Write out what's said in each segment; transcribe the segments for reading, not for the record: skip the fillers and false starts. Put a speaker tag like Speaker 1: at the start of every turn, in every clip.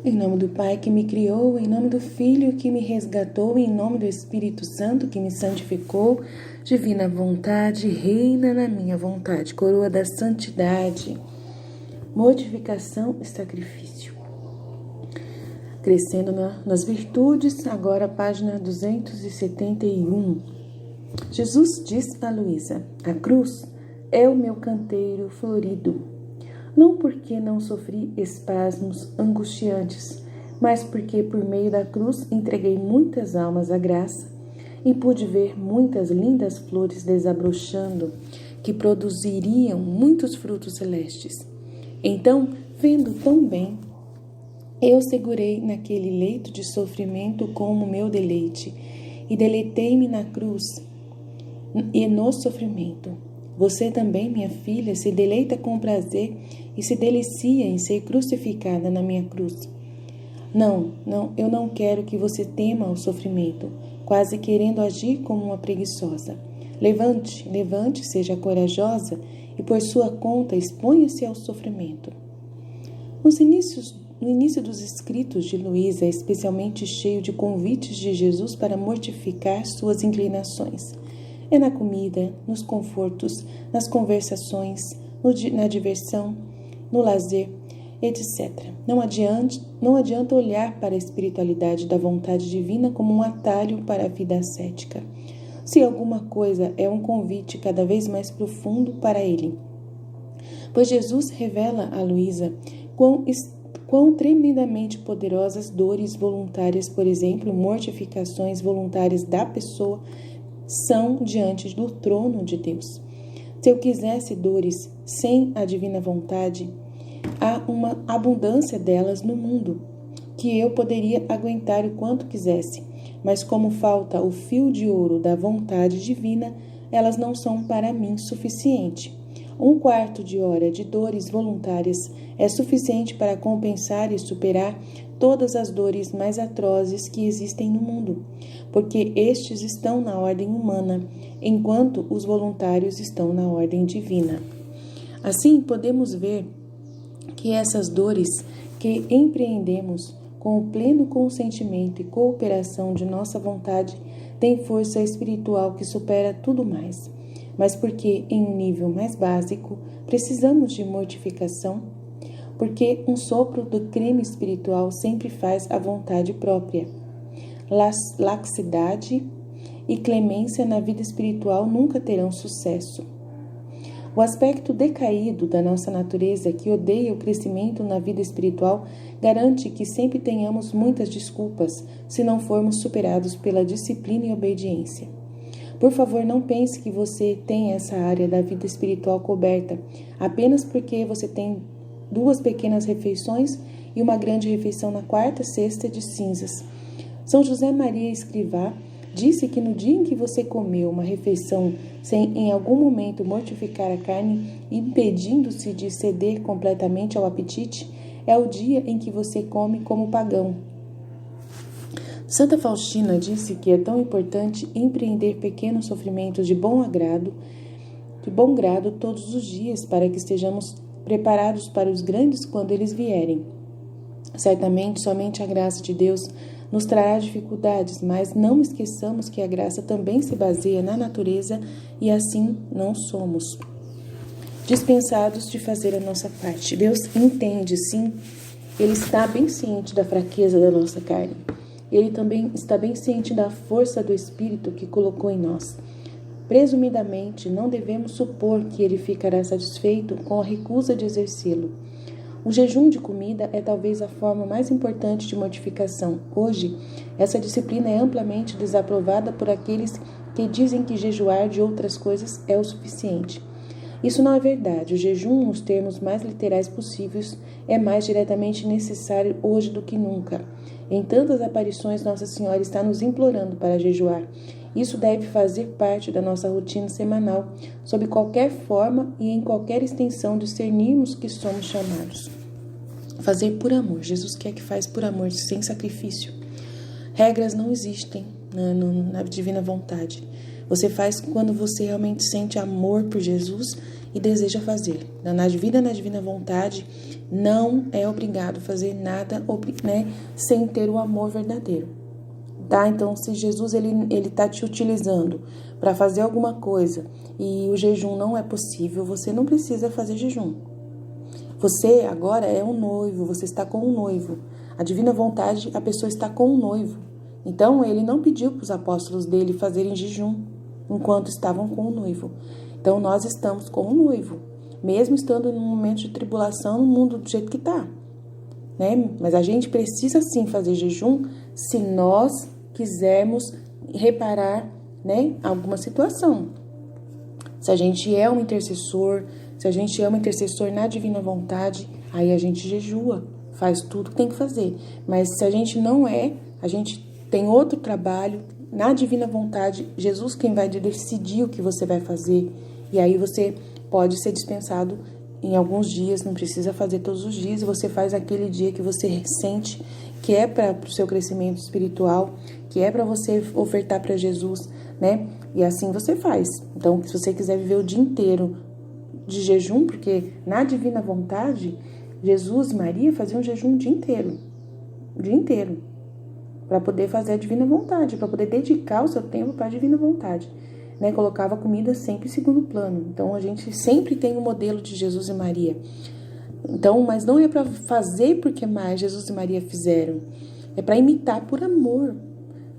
Speaker 1: Em nome do Pai que me criou, em nome do Filho que me resgatou, em nome do Espírito Santo que me santificou, divina vontade, reina na minha vontade, coroa da santidade, mortificação e sacrifício. Crescendo nas virtudes, agora página 271. Jesus diz a Luísa: a cruz é o meu canteiro florido. Não porque não sofri espasmos angustiantes, mas porque por meio da cruz entreguei muitas almas à graça e pude ver muitas lindas flores desabrochando que produziriam muitos frutos celestes. Então, vendo tão bem, eu segurei naquele leito de sofrimento como meu deleite e deleitei-me na cruz e no sofrimento. Você também, minha filha, se deleita com prazer e se delicia em ser crucificada na minha cruz. Não, eu não quero que você tema o sofrimento, quase querendo agir como uma preguiçosa. Levante, seja corajosa e por sua conta exponha-se ao sofrimento. No início dos escritos de Luísa é especialmente cheio de convites de Jesus para mortificar suas inclinações. É na comida, nos confortos, nas conversações, na diversão, no lazer, etc. Não adianta olhar para a espiritualidade da vontade divina como um atalho para a vida ascética. Se alguma coisa é um convite cada vez mais profundo para ele. Pois Jesus revela a Luísa quão tremendamente poderosas dores voluntárias, por exemplo, mortificações voluntárias da pessoa, são diante do trono de Deus. Se eu quisesse dores sem a divina vontade, há uma abundância delas no mundo, que eu poderia aguentar o quanto quisesse, mas como falta o fio de ouro da vontade divina, elas não são para mim suficiente. 1/4 de hora de dores voluntárias é suficiente para compensar e superar todas as dores mais atrozes que existem no mundo, porque estes estão na ordem humana, enquanto os voluntários estão na ordem divina. Assim, podemos ver que essas dores que empreendemos com o pleno consentimento e cooperação de nossa vontade têm força espiritual que supera tudo mais. Mas porque, em um nível mais básico, precisamos de mortificação? Porque um sopro do creme espiritual sempre faz a vontade própria. Laxidade e clemência na vida espiritual nunca terão sucesso. O aspecto decaído da nossa natureza, que odeia o crescimento na vida espiritual, garante que sempre tenhamos muitas desculpas se não formos superados pela disciplina e obediência. Por favor, não pense que você tem essa área da vida espiritual coberta apenas porque você tem 2 pequenas refeições e uma grande refeição na 4ª cesta de cinzas. São José Maria Escrivá disse que no dia em que você comeu uma refeição sem em algum momento mortificar a carne, impedindo-se de ceder completamente ao apetite, é o dia em que você come como pagão. Santa Faustina disse que é tão importante empreender pequenos sofrimentos de bom grado todos os dias, para que estejamos preparados para os grandes quando eles vierem. Certamente, somente a graça de Deus nos trará dificuldades, mas não esqueçamos que a graça também se baseia na natureza e assim não somos dispensados de fazer a nossa parte. Deus entende, sim, Ele está bem ciente da fraqueza da nossa carne. Ele também está bem ciente da força do Espírito que colocou em nós. Presumidamente, não devemos supor que ele ficará satisfeito com a recusa de exercê-lo. O jejum de comida é talvez a forma mais importante de mortificação. Hoje, essa disciplina é amplamente desaprovada por aqueles que dizem que jejuar de outras coisas é o suficiente. Isso não é verdade. O jejum, nos termos mais literais possíveis, é mais diretamente necessário hoje do que nunca. Em tantas aparições, Nossa Senhora está nos implorando para jejuar. Isso deve fazer parte da nossa rotina semanal, sob qualquer forma e em qualquer extensão discernirmos que somos chamados. Fazer por amor. Jesus quer que faz por amor, sem sacrifício. Regras não existem na divina vontade. Você faz quando você realmente sente amor por Jesus e deseja fazer. Na divina vontade, não é obrigado a fazer nada, né, sem ter o amor verdadeiro, tá? Então, se Jesus ele tá te utilizando para fazer alguma coisa e o jejum não é possível, você não precisa fazer jejum. Você agora é um noivo, você está com um noivo. A divina vontade, a pessoa está com um noivo. Então, ele não pediu para os apóstolos dele fazerem jejum enquanto estavam com o noivo. Então, nós estamos com o noivo, mesmo estando em um momento de tribulação no mundo do jeito que está, né? Mas a gente precisa sim fazer jejum se nós quisermos reparar, né, alguma situação. Se a gente é um intercessor, se a gente é um intercessor na divina vontade, aí a gente jejua, faz tudo que tem que fazer. Mas se a gente não é, a gente tem outro trabalho na divina vontade, Jesus quem vai decidir o que você vai fazer. E aí você pode ser dispensado em alguns dias, não precisa fazer todos os dias, e você faz aquele dia que você sente que é para o seu crescimento espiritual, que é para você ofertar para Jesus, né? E assim você faz. Então, se você quiser viver o dia inteiro de jejum, porque na divina vontade, Jesus e Maria faziam jejum o dia inteiro, para poder fazer a divina vontade, para poder dedicar o seu tempo para a divina vontade, né? Colocava a comida sempre em segundo plano. Então, a gente sempre tem o modelo de Jesus e Maria. Então, mas não é para fazer porque mais Jesus e Maria fizeram, é para imitar por amor,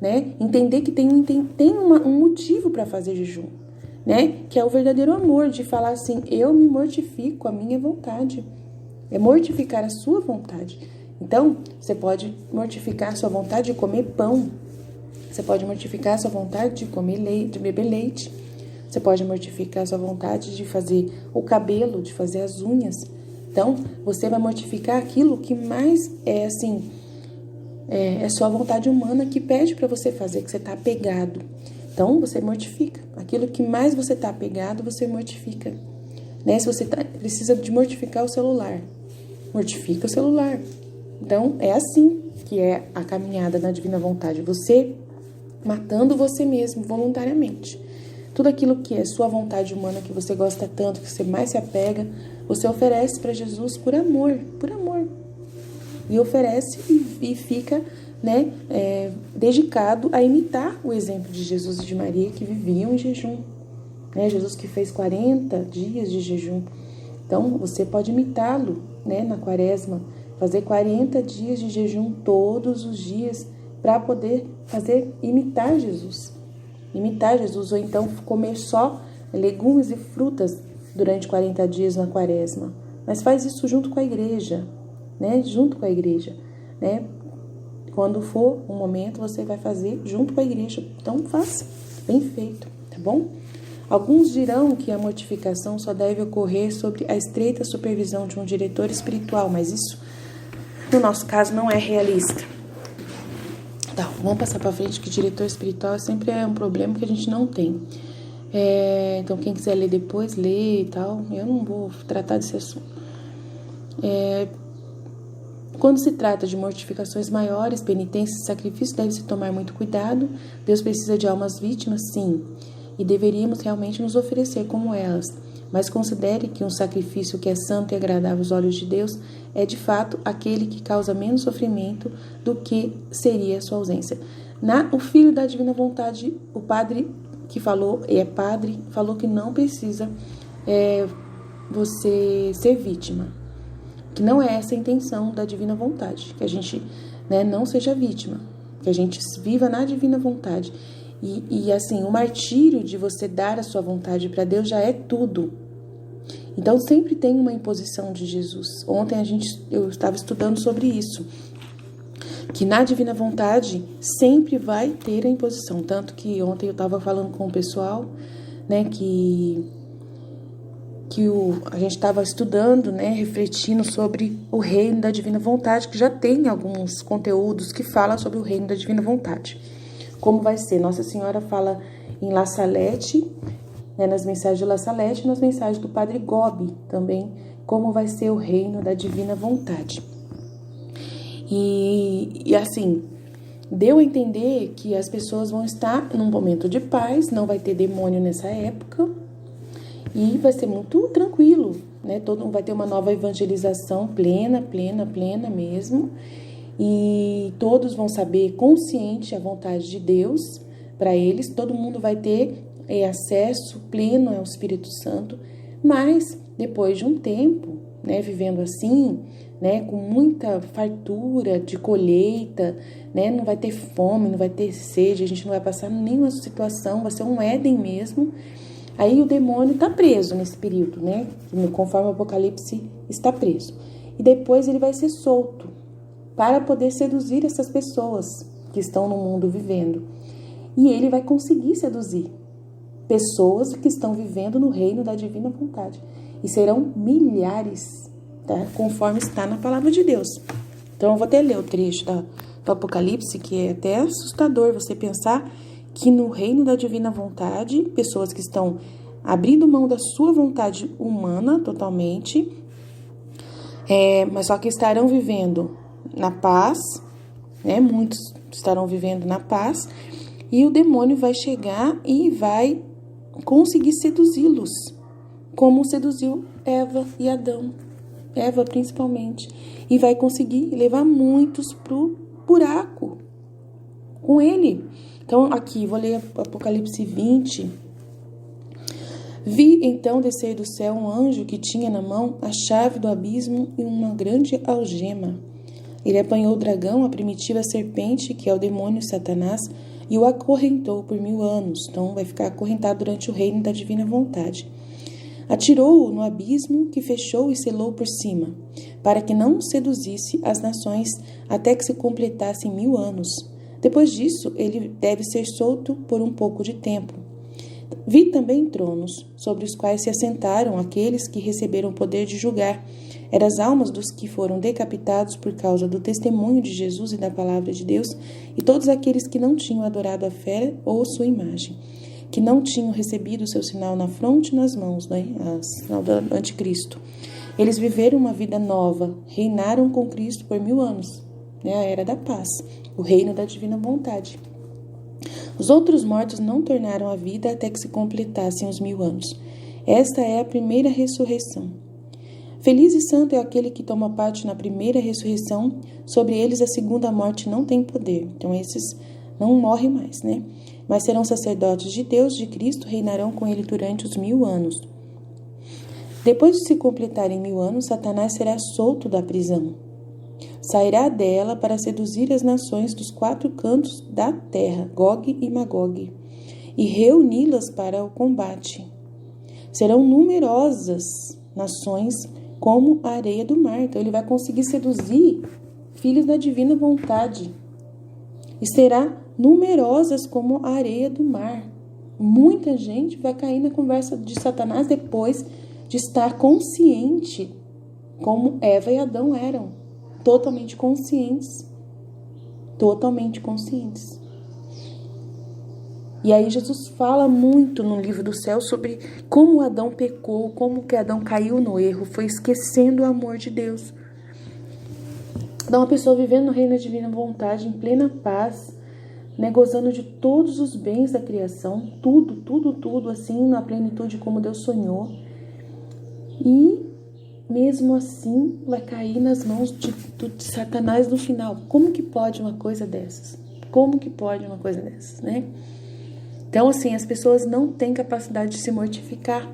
Speaker 1: né? Entender que tem um motivo para fazer jejum, né? Que é o verdadeiro amor, de falar assim, eu me mortifico a minha vontade, é mortificar a sua vontade. Então, você pode mortificar a sua vontade de comer pão, você pode mortificar a sua vontade de comer leite, de beber leite, você pode mortificar a sua vontade de fazer o cabelo, de fazer as unhas. Então, você vai mortificar aquilo que mais é sua vontade humana que pede para você fazer, que você está apegado. Então, você mortifica. Aquilo que mais você está apegado, você mortifica. Né? Se você precisa de mortificar o celular, mortifica o celular. Então, é assim que é a caminhada na divina vontade. Você matando você mesmo voluntariamente. Tudo aquilo que é sua vontade humana, que você gosta tanto, que você mais se apega, você oferece para Jesus por amor. E oferece e fica, né, dedicado a imitar o exemplo de Jesus e de Maria, que viviam em jejum. Né? Jesus que fez 40 dias de jejum. Então, você pode imitá-lo, né, na quaresma, fazer 40 dias de jejum todos os dias para poder imitar Jesus. Imitar Jesus, ou então comer só legumes e frutas durante 40 dias na quaresma. Mas faz isso junto com a igreja, né? Junto com a igreja, né? Quando for um momento, você vai fazer junto com a igreja. Então, faça, bem feito, tá bom? Alguns dirão que a mortificação só deve ocorrer sob a estreita supervisão de um diretor espiritual, mas isso, no nosso caso, não é realista. Então, vamos passar para frente, que diretor espiritual sempre é um problema que a gente não tem. Então, quem quiser ler depois, lê e tal. Eu não vou tratar desse assunto. Quando se trata de mortificações maiores, penitências e sacrifícios, deve-se tomar muito cuidado. Deus precisa de almas vítimas, sim, e deveríamos realmente nos oferecer como elas. Mas considere que um sacrifício que é santo e agradável aos olhos de Deus é, de fato, aquele que causa menos sofrimento do que seria a sua ausência. O Filho da Divina Vontade, o padre que falou, falou que não precisa você ser vítima. Que não é essa a intenção da Divina Vontade. Que a gente, né, não seja vítima. Que a gente viva na Divina Vontade. E assim, o martírio de você dar a sua vontade para Deus já é tudo. Então, sempre tem uma imposição de Jesus. Ontem eu estava estudando sobre isso. Que na Divina Vontade sempre vai ter a imposição. Tanto que ontem eu estava falando com o pessoal, né, que a gente estava estudando, né, refletindo sobre o reino da Divina Vontade, que já tem alguns conteúdos que falam sobre o reino da Divina Vontade. Como vai ser? Nossa Senhora fala em La Salete, né, nas mensagens de La Salete e nas mensagens do Padre Gobi também, como vai ser o reino da Divina Vontade. E assim, deu a entender que as pessoas vão estar num momento de paz, não vai ter demônio nessa época, e vai ser muito tranquilo, né? Vai ter uma nova evangelização plena mesmo. E todos vão saber consciente a vontade de Deus para eles. Todo mundo vai ter acesso pleno ao Espírito Santo. Mas, depois de um tempo, né, vivendo assim, né, com muita fartura de colheita, né, não vai ter fome, não vai ter sede, a gente não vai passar nenhuma situação, vai ser um Éden mesmo. Aí o demônio está preso nesse período, né, conforme o Apocalipse está preso. E depois ele vai ser solto para poder seduzir essas pessoas que estão no mundo vivendo. E ele vai conseguir seduzir pessoas que estão vivendo no reino da divina vontade. E serão milhares, tá? Conforme está na palavra de Deus. Então eu vou até ler o trecho do Apocalipse, que é até assustador você pensar que no reino da divina vontade, pessoas que estão abrindo mão da sua vontade humana totalmente, mas só que estarão vivendo na paz, né? Muitos estarão vivendo na paz, e o demônio vai chegar e vai conseguir seduzi-los, como seduziu Eva e Adão, Eva principalmente, e vai conseguir levar muitos pro buraco com ele. Então aqui, vou ler Apocalipse 20. Vi então descer do céu um anjo que tinha na mão a chave do abismo e uma grande algema. Ele apanhou o dragão, a primitiva serpente, que é o demônio Satanás, e o acorrentou por 1000 anos. Então vai ficar acorrentado durante o reino da divina vontade. Atirou-o no abismo, que fechou e selou por cima, para que não seduzisse as nações até que se completassem 1000 anos. Depois disso, ele deve ser solto por um pouco de tempo. Vi também tronos, sobre os quais se assentaram aqueles que receberam o poder de julgar. Eram as almas dos que foram decapitados por causa do testemunho de Jesus e da palavra de Deus, e todos aqueles que não tinham adorado a fera ou sua imagem, que não tinham recebido o seu sinal na fronte e nas mãos, né? O sinal do anticristo. Eles viveram uma vida nova, reinaram com Cristo por 1000 anos, né? A era da paz, o reino da divina vontade. Os outros mortos não tornaram a vida até que se completassem os 1000 anos. Esta é a primeira ressurreição. Feliz e santo é aquele que toma parte na primeira ressurreição. Sobre eles a segunda morte não tem poder. Então esses não morrem mais, né? Mas serão sacerdotes de Deus, de Cristo, reinarão com ele durante os 1000 anos. Depois de se completarem 1000 anos, Satanás será solto da prisão. Sairá dela para seduzir as nações dos 4 cantos da terra, Gog e Magog, e reuni-las para o combate. Serão numerosas nações como a areia do mar. Então ele vai conseguir seduzir filhos da divina vontade. E será numerosas como a areia do mar. Muita gente vai cair na conversa de Satanás depois de estar consciente, como Eva e Adão eram, totalmente conscientes. Totalmente conscientes. E aí Jesus fala muito no livro do céu sobre como Adão pecou, como que Adão caiu no erro, foi esquecendo o amor de Deus. Então, uma pessoa vivendo no reino da divina vontade, em plena paz, né, gozando de todos os bens da criação, tudo, assim, na plenitude como Deus sonhou. E, mesmo assim, vai cair nas mãos de Satanás no final. Como que pode uma coisa dessas? Como que pode uma coisa dessas, né? Então, assim, as pessoas não têm capacidade de se mortificar,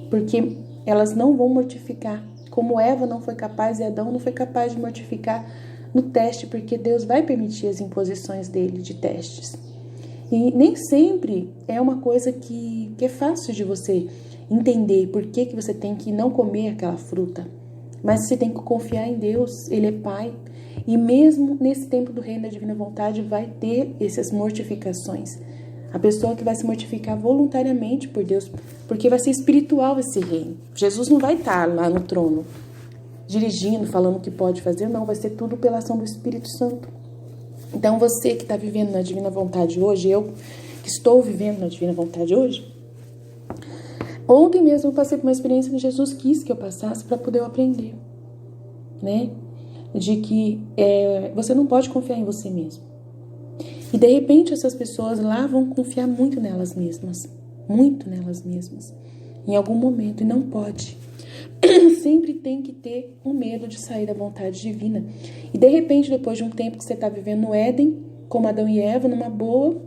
Speaker 1: porque elas não vão mortificar. Como Eva não foi capaz e Adão não foi capaz de mortificar no teste, porque Deus vai permitir as imposições dele de testes. E nem sempre é uma coisa que é fácil de você entender por que você tem que não comer aquela fruta. Mas você tem que confiar em Deus, Ele é Pai. E mesmo nesse tempo do reino da divina vontade vai ter essas mortificações. A pessoa que vai se mortificar voluntariamente por Deus, porque vai ser espiritual esse reino. Jesus não vai estar lá no trono, dirigindo, falando o que pode fazer, não. Vai ser tudo pela ação do Espírito Santo. Então você que está vivendo na divina vontade hoje, eu que estou vivendo na divina vontade hoje, ontem mesmo eu passei por uma experiência que Jesus quis que eu passasse para poder aprender, né? De que você não pode confiar em você mesmo. E de repente essas pessoas lá vão confiar muito nelas mesmas, em algum momento, e não pode. Sempre tem que ter um medo de sair da vontade divina. E de repente, depois de um tempo que você está vivendo no Éden, como Adão e Eva, numa boa,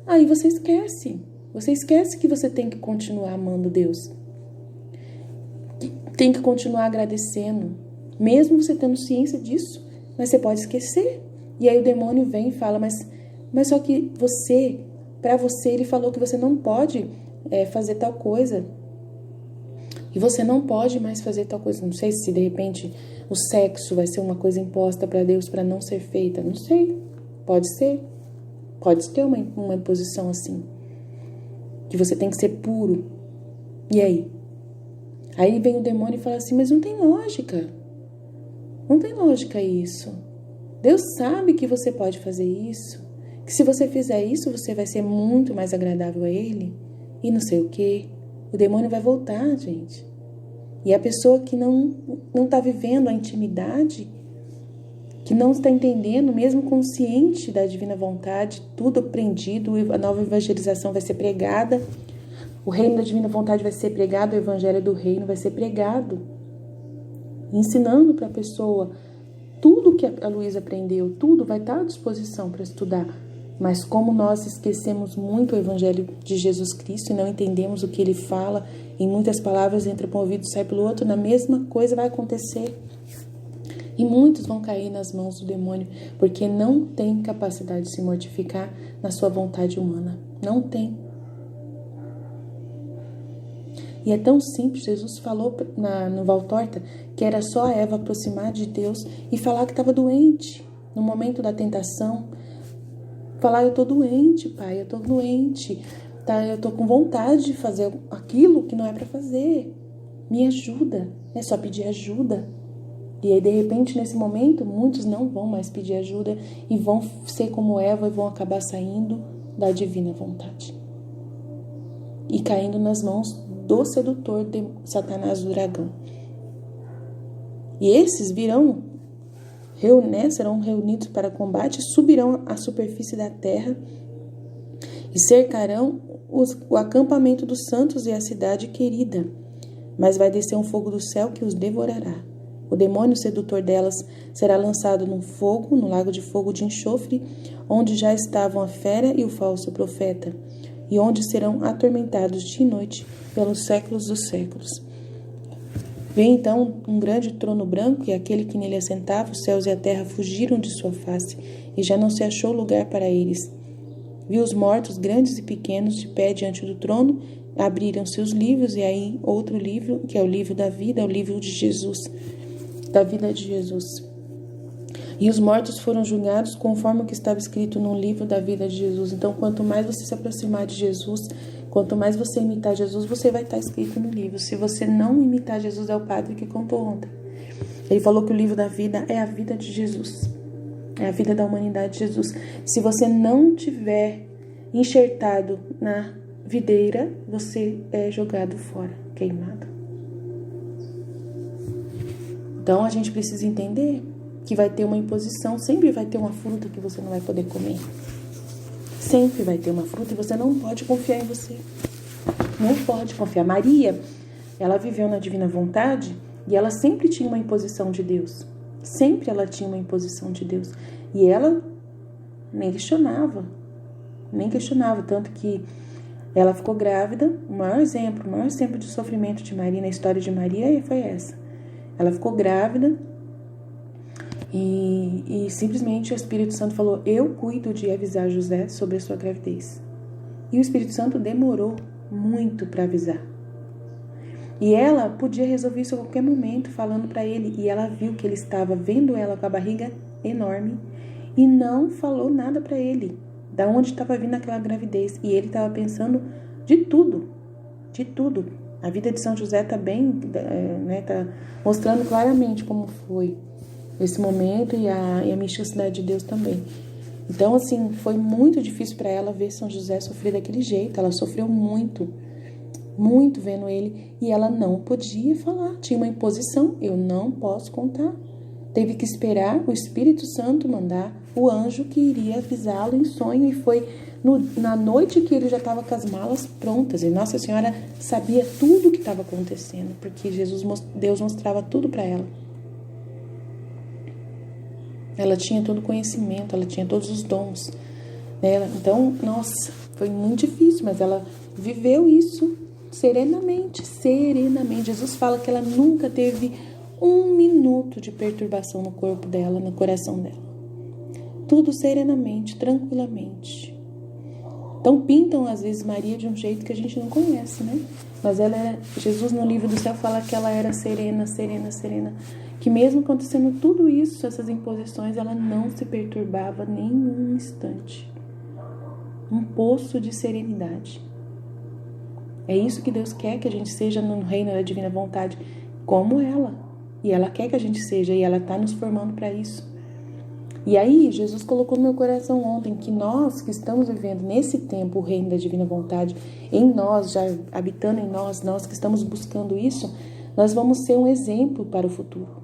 Speaker 1: aí você esquece. Você esquece que você tem que continuar amando Deus. Tem que continuar agradecendo. Mesmo você tendo ciência disso, mas você pode esquecer. E aí o demônio vem e fala, mas só que para você, ele falou que você não pode fazer tal coisa. E você não pode mais fazer tal coisa. Não sei se de repente o sexo vai ser uma coisa imposta para Deus para não ser feita. Não sei. Pode ser. Pode ter uma imposição assim. Que você tem que ser puro. E aí? Aí vem o demônio e fala assim, mas não tem lógica. Não tem lógica isso. Deus sabe que você pode fazer isso. Que se você fizer isso, você vai ser muito mais agradável a Ele. E não sei o quê. O demônio vai voltar, gente. E a pessoa que não está vivendo a intimidade, que não está entendendo, mesmo consciente da divina vontade, tudo aprendido, a nova evangelização vai ser pregada, o reino da divina vontade vai ser pregado, o evangelho do reino vai ser pregado, ensinando para a pessoa tudo que a Luísa aprendeu, tudo vai estar à disposição para estudar. Mas como nós esquecemos muito o Evangelho de Jesus Cristo e não entendemos o que Ele fala, em muitas palavras entra por um ouvido e sai pelo outro, na mesma coisa vai acontecer. E muitos vão cair nas mãos do demônio, porque não tem capacidade de se mortificar na sua vontade humana. Não tem. E é tão simples, Jesus falou no Valtorta que era só a Eva aproximar de Deus e falar que estava doente no momento da tentação. Falar, eu tô doente, pai, eu tô doente, tá? Eu tô com vontade de fazer aquilo que não é para fazer. Me ajuda, é só pedir ajuda. E aí, de repente, nesse momento, muitos não vão mais pedir ajuda e vão ser como Eva e vão acabar saindo da divina vontade. E caindo nas mãos do sedutor de Satanás, do dragão. E esses serão reunidos para combate, subirão à superfície da terra e cercarão o acampamento dos santos e a cidade querida. Mas vai descer um fogo do céu que os devorará. O demônio sedutor delas será lançado no lago de fogo de enxofre, onde já estavam a fera e o falso profeta, e onde serão atormentados dia e noite pelos séculos dos séculos. Veio então um grande trono branco, e aquele que nele assentava, os céus e a terra fugiram de sua face, e já não se achou lugar para eles. Viu os mortos, grandes e pequenos, de pé diante do trono, abriram-se os livros, e aí outro livro, que é o livro da vida, é o livro de Jesus, da vida de Jesus. E os mortos foram julgados conforme o que estava escrito no livro da vida de Jesus. Então, quanto mais você se aproximar de Jesus, quanto mais você imitar Jesus, você vai estar escrito no livro. Se você não imitar Jesus, é o padre que contou ontem. Ele falou que o livro da vida é a vida de Jesus. É a vida da humanidade de Jesus. Se você não tiver enxertado na videira, você é jogado fora, queimado. Então, a gente precisa entender que vai ter uma imposição, sempre vai ter uma fruta que você não vai poder comer. Sempre vai ter uma fruta e você não pode confiar em você. Não pode confiar. Maria, ela viveu na divina vontade e ela sempre tinha uma imposição de Deus. Sempre ela tinha uma imposição de Deus. E ela nem questionava. Tanto que ela ficou grávida. O maior exemplo de sofrimento de Maria na história de Maria foi essa. Ela ficou grávida. E simplesmente o Espírito Santo falou, eu cuido de avisar José sobre a sua gravidez. E o Espírito Santo demorou muito para avisar. E ela podia resolver isso a qualquer momento, falando para ele. E ela viu que ele estava vendo ela com a barriga enorme e não falou nada para ele, da onde estava vindo aquela gravidez. E ele estava pensando de tudo. A vida de São José está tá mostrando claramente como foi esse momento e a misticidade de Deus também. Então, assim, foi muito difícil para ela ver São José sofrer daquele jeito. Ela sofreu muito vendo ele e ela não podia falar. Tinha uma imposição, eu não posso contar. Teve que esperar o Espírito Santo mandar o anjo que iria avisá-lo em sonho, e foi na noite que ele já estava com as malas prontas, e Nossa Senhora sabia tudo o que estava acontecendo, porque Deus mostrava tudo para ela. Ela tinha todo o conhecimento, ela tinha todos os dons. Então, nossa, foi muito difícil, mas ela viveu isso serenamente. Jesus fala que ela nunca teve um minuto de perturbação no corpo dela, no coração dela. Tudo serenamente, tranquilamente. Então pintam às vezes Maria de um jeito que a gente não conhece, né? Mas Jesus no livro do céu fala que ela era serena. Que mesmo acontecendo tudo isso, essas imposições, ela não se perturbava nem um instante. Um poço de serenidade. É isso que Deus quer que a gente seja no reino da divina vontade, como ela. E ela quer que a gente seja, e ela está nos formando para isso. E aí, Jesus colocou no meu coração ontem que nós que estamos vivendo nesse tempo o reino da divina vontade, em nós, já habitando em nós que estamos buscando isso, nós vamos ser um exemplo para o futuro.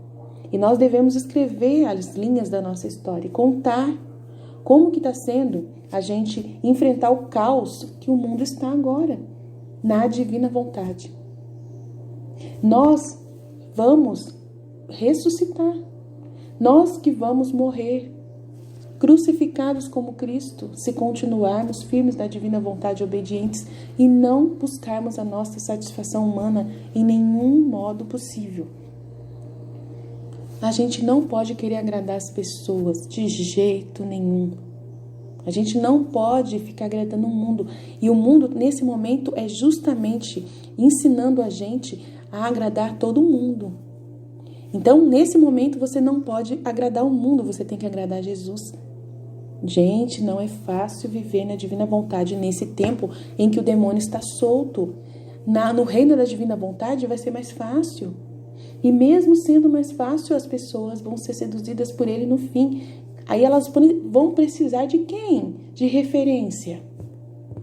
Speaker 1: E nós devemos escrever as linhas da nossa história, contar como que está sendo a gente enfrentar o caos que o mundo está agora, na divina vontade. Nós vamos ressuscitar. Nós que vamos morrer, crucificados como Cristo, se continuarmos firmes na divina vontade, obedientes, e não buscarmos a nossa satisfação humana em nenhum modo possível. A gente não pode querer agradar as pessoas de jeito nenhum. A gente não pode ficar agradando o mundo. E o mundo, nesse momento, é justamente ensinando a gente a agradar todo mundo. Então, nesse momento, você não pode agradar o mundo, você tem que agradar Jesus. Gente, não é fácil viver na divina vontade nesse tempo em que o demônio está solto. No reino da divina vontade vai ser mais fácil. E mesmo sendo mais fácil, as pessoas vão ser seduzidas por ele no fim. Aí elas vão precisar de quem? De referência.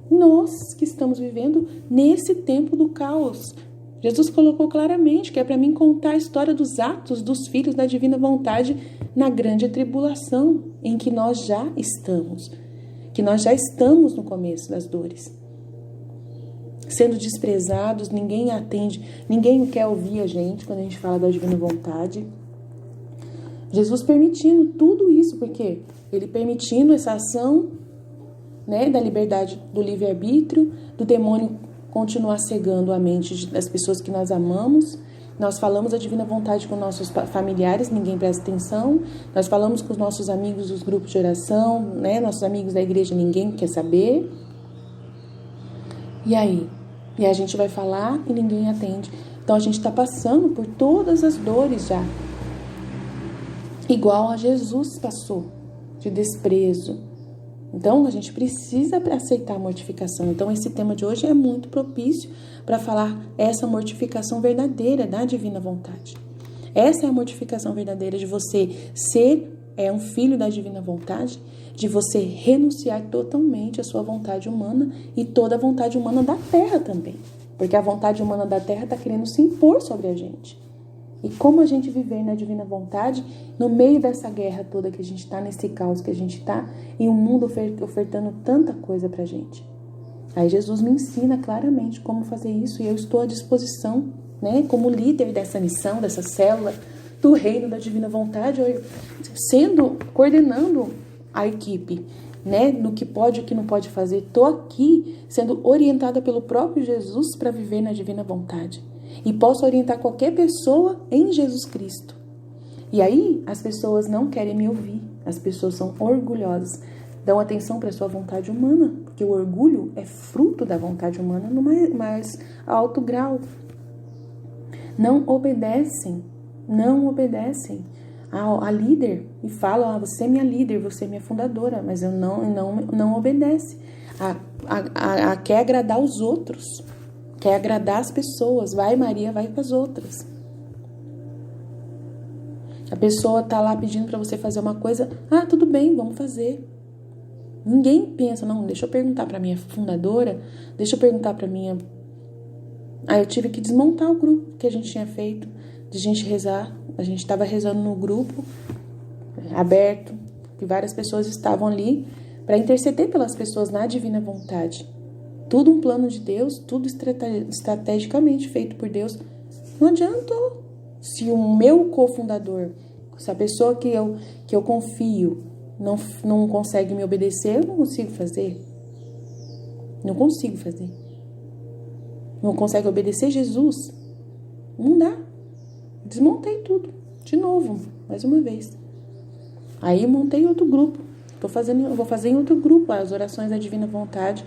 Speaker 1: Nós que estamos vivendo nesse tempo do caos. Jesus colocou claramente que é para mim contar a história dos atos dos filhos da divina vontade na grande tribulação em que nós já estamos. Que nós já estamos no começo das dores. Sendo desprezados, ninguém atende, ninguém quer ouvir a gente quando a gente fala da divina vontade. Jesus permitindo tudo isso, porque ele permitindo essa ação, né, da liberdade do livre-arbítrio, do demônio continuar cegando a mente das pessoas que nós amamos. Nós falamos a divina vontade com nossos familiares, ninguém presta atenção. Nós falamos com os nossos amigos dos grupos de oração, né, nossos amigos da igreja, ninguém quer saber. E aí? E a gente vai falar e ninguém atende. Então a gente está passando por todas as dores já. Igual a Jesus passou, de desprezo. Então a gente precisa aceitar a mortificação. Então esse tema de hoje é muito propício para falar essa mortificação verdadeira da divina vontade. Essa é a mortificação verdadeira de você ser um filho da divina vontade, de você renunciar totalmente à sua vontade humana e toda a vontade humana da terra também. Porque a vontade humana da terra está querendo se impor sobre a gente. E como a gente viver na divina vontade, no meio dessa guerra toda que a gente está, nesse caos que a gente está, e o mundo ofertando tanta coisa pra gente. Aí Jesus me ensina claramente como fazer isso, e eu estou à disposição, né, como líder dessa missão, dessa célula, do reino da divina vontade, coordenando a equipe, né, no que pode e o que não pode fazer. Estou aqui sendo orientada pelo próprio Jesus para viver na divina vontade. E posso orientar qualquer pessoa em Jesus Cristo. E aí, as pessoas não querem me ouvir. As pessoas são orgulhosas. Dão atenção para a sua vontade humana. Porque o orgulho é fruto da vontade humana no mais alto grau. Não obedecem. A líder. E falam, você é minha líder, você é minha fundadora. Mas eu não obedece. Quer agradar os outros. Quer agradar as pessoas. Vai, Maria, vai para as outras. A pessoa tá lá pedindo para você fazer uma coisa. Ah, tudo bem, vamos fazer. Ninguém pensa, não, deixa eu perguntar para minha fundadora. Deixa eu perguntar para minha... Aí eu tive que desmontar o grupo que a gente tinha feito. De gente rezar. A gente estava rezando no grupo. Aberto. que várias pessoas estavam ali para interceder pelas pessoas na divina vontade. Tudo um plano de Deus, tudo estrategicamente feito por Deus. Não adiantou. Se o meu cofundador, se a pessoa que eu confio não consegue me obedecer, eu não consigo fazer. Não consigo fazer. Não consegue obedecer Jesus? Não dá. Desmontei tudo. De novo, mais uma vez. Aí montei outro grupo. Eu vou fazer em outro grupo as orações da divina vontade.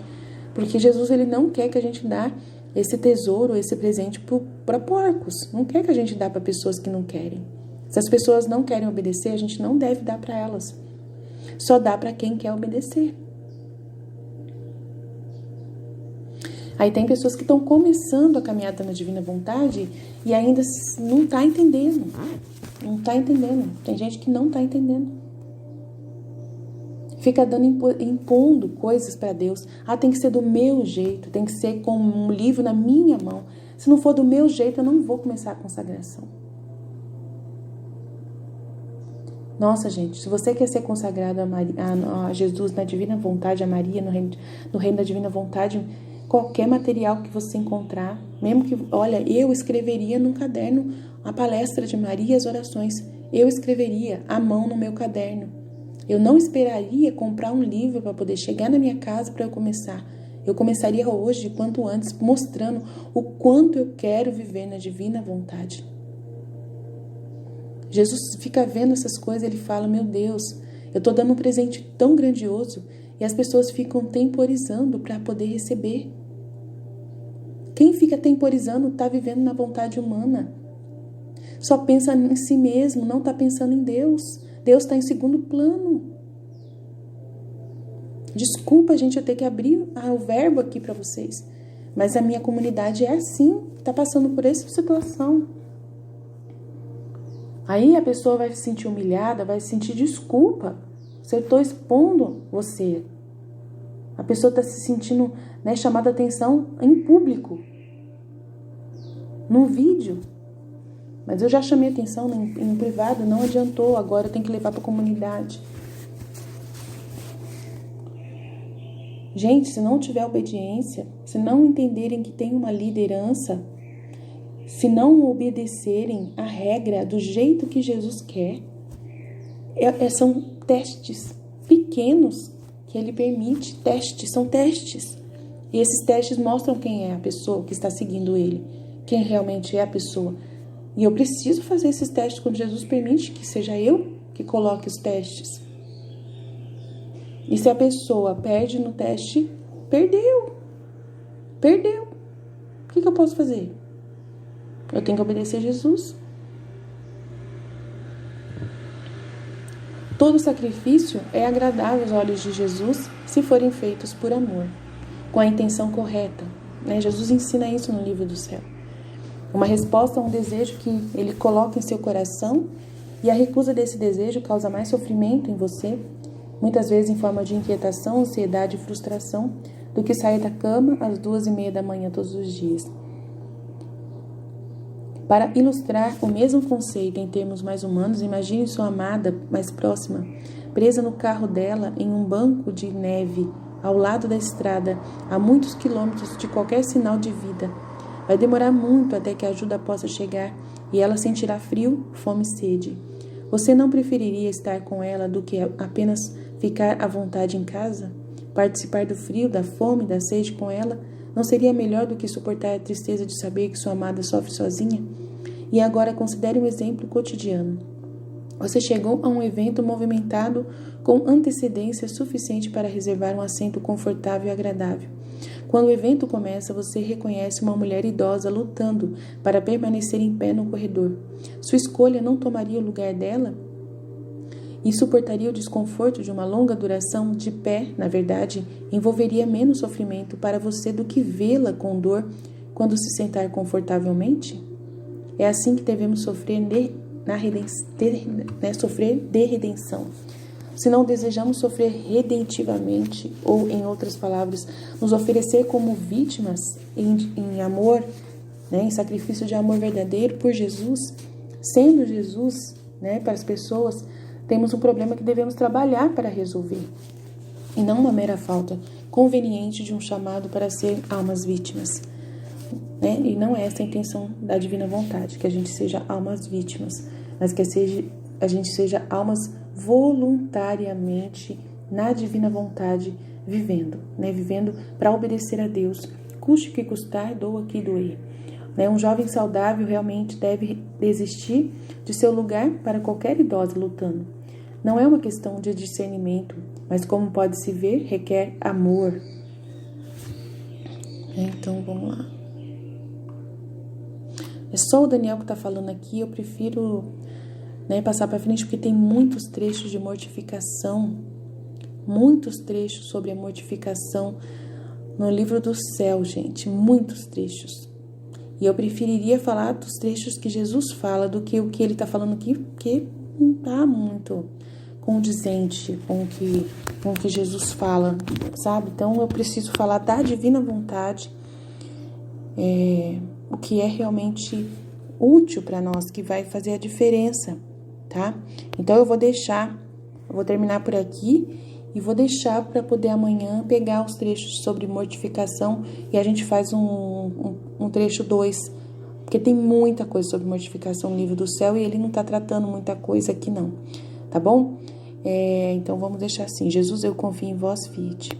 Speaker 1: Porque Jesus, ele não quer que a gente dê esse tesouro, esse presente para porcos. Não quer que a gente dê para pessoas que não querem. Se as pessoas não querem obedecer, a gente não deve dar para elas. Só dá para quem quer obedecer. Aí tem pessoas que estão começando a caminhada na divina vontade e ainda não está entendendo. Não está entendendo. Tem gente que não está entendendo. Fica impondo coisas para Deus. Tem que ser do meu jeito. Tem que ser com um livro na minha mão. Se não for do meu jeito, eu não vou começar a consagração. Nossa, gente, se você quer ser consagrado a Jesus na divina vontade, a Maria no reino da divina vontade, qualquer material que você encontrar, mesmo que, olha, eu escreveria num caderno a palestra de Maria e as orações. Eu escreveria à mão no meu caderno. Eu não esperaria comprar um livro para poder chegar na minha casa para eu começar. Eu começaria hoje, quanto antes, mostrando o quanto eu quero viver na divina vontade. Jesus fica vendo essas coisas, ele fala, meu Deus, eu estou dando um presente tão grandioso e as pessoas ficam temporizando para poder receber. Quem fica temporizando está vivendo na vontade humana. Só pensa em si mesmo, não está pensando em Deus. Deus está em segundo plano. Desculpa, gente, eu ter que abrir o verbo aqui para vocês. Mas a minha comunidade é assim, está passando por essa situação. Aí a pessoa vai se sentir humilhada, vai se sentir desculpa. Se eu estou expondo você. A pessoa está se sentindo, chamada a atenção em público. Num vídeo. Mas eu já chamei atenção em privado, não adiantou, agora eu tenho que levar para a comunidade. Gente, se não tiver obediência, se não entenderem que tem uma liderança, se não obedecerem a regra do jeito que Jesus quer, são testes pequenos que ele permite, são testes. E esses testes mostram quem é a pessoa que está seguindo ele, quem realmente é a pessoa. E eu preciso fazer esses testes quando Jesus permite que seja eu que coloque os testes. E se a pessoa perde no teste, perdeu. Perdeu. O que eu posso fazer? Eu tenho que obedecer a Jesus. Todo sacrifício é agradável aos olhos de Jesus se forem feitos por amor, com a intenção correta. Jesus ensina isso no livro do céu. Uma resposta a um desejo que ele coloca em seu coração e a recusa desse desejo causa mais sofrimento em você, muitas vezes em forma de inquietação, ansiedade e frustração, do que sair da cama às 2:30 da manhã todos os dias. Para ilustrar o mesmo conceito em termos mais humanos, imagine sua amada mais próxima, presa no carro dela em um banco de neve, ao lado da estrada, a muitos quilômetros de qualquer sinal de vida. Vai demorar muito até que a ajuda possa chegar e ela sentirá frio, fome e sede. Você não preferiria estar com ela do que apenas ficar à vontade em casa? Participar do frio, da fome, da sede com ela não seria melhor do que suportar a tristeza de saber que sua amada sofre sozinha? E agora considere um exemplo cotidiano. Você chegou a um evento movimentado com antecedência suficiente para reservar um assento confortável e agradável. Quando o evento começa, você reconhece uma mulher idosa lutando para permanecer em pé no corredor. Sua escolha não tomaria o lugar dela? E suportaria o desconforto de uma longa duração de pé, na verdade, envolveria menos sofrimento para você do que vê-la com dor quando se sentar confortavelmente? É assim que devemos sofrer de redenção. Se não desejamos sofrer redentivamente, ou, em outras palavras, nos oferecer como vítimas em amor, em sacrifício de amor verdadeiro por Jesus, sendo Jesus, para as pessoas, temos um problema que devemos trabalhar para resolver, e não uma mera falta conveniente de um chamado para ser almas vítimas, né? E não é essa a intenção da divina vontade, que a gente seja almas vítimas, mas que a gente seja almas voluntariamente na divina vontade, vivendo, né? Vivendo para obedecer a Deus, custe o que custar, doa que doer. Né? Um jovem saudável realmente deve desistir de seu lugar para qualquer idosa lutando. Não é uma questão de discernimento, mas como pode se ver, requer amor. Então, vamos lá. É só o Daniel que está falando aqui, eu prefiro, né, passar para frente, porque tem muitos trechos de mortificação, muitos trechos sobre a mortificação no livro do céu, gente, muitos trechos. E eu preferiria falar dos trechos que Jesus fala do que o que ele está falando aqui, porque não está muito condizente com o que Jesus fala, sabe? Então eu preciso falar da divina vontade, o que é realmente útil para nós, que vai fazer a diferença, tá? Então eu vou terminar por aqui e vou deixar para poder amanhã pegar os trechos sobre mortificação e a gente faz um trecho 2, porque tem muita coisa sobre mortificação no livro do céu e ele não está tratando muita coisa aqui não, tá bom? Então vamos deixar assim: Jesus, eu confio em vós, fiat.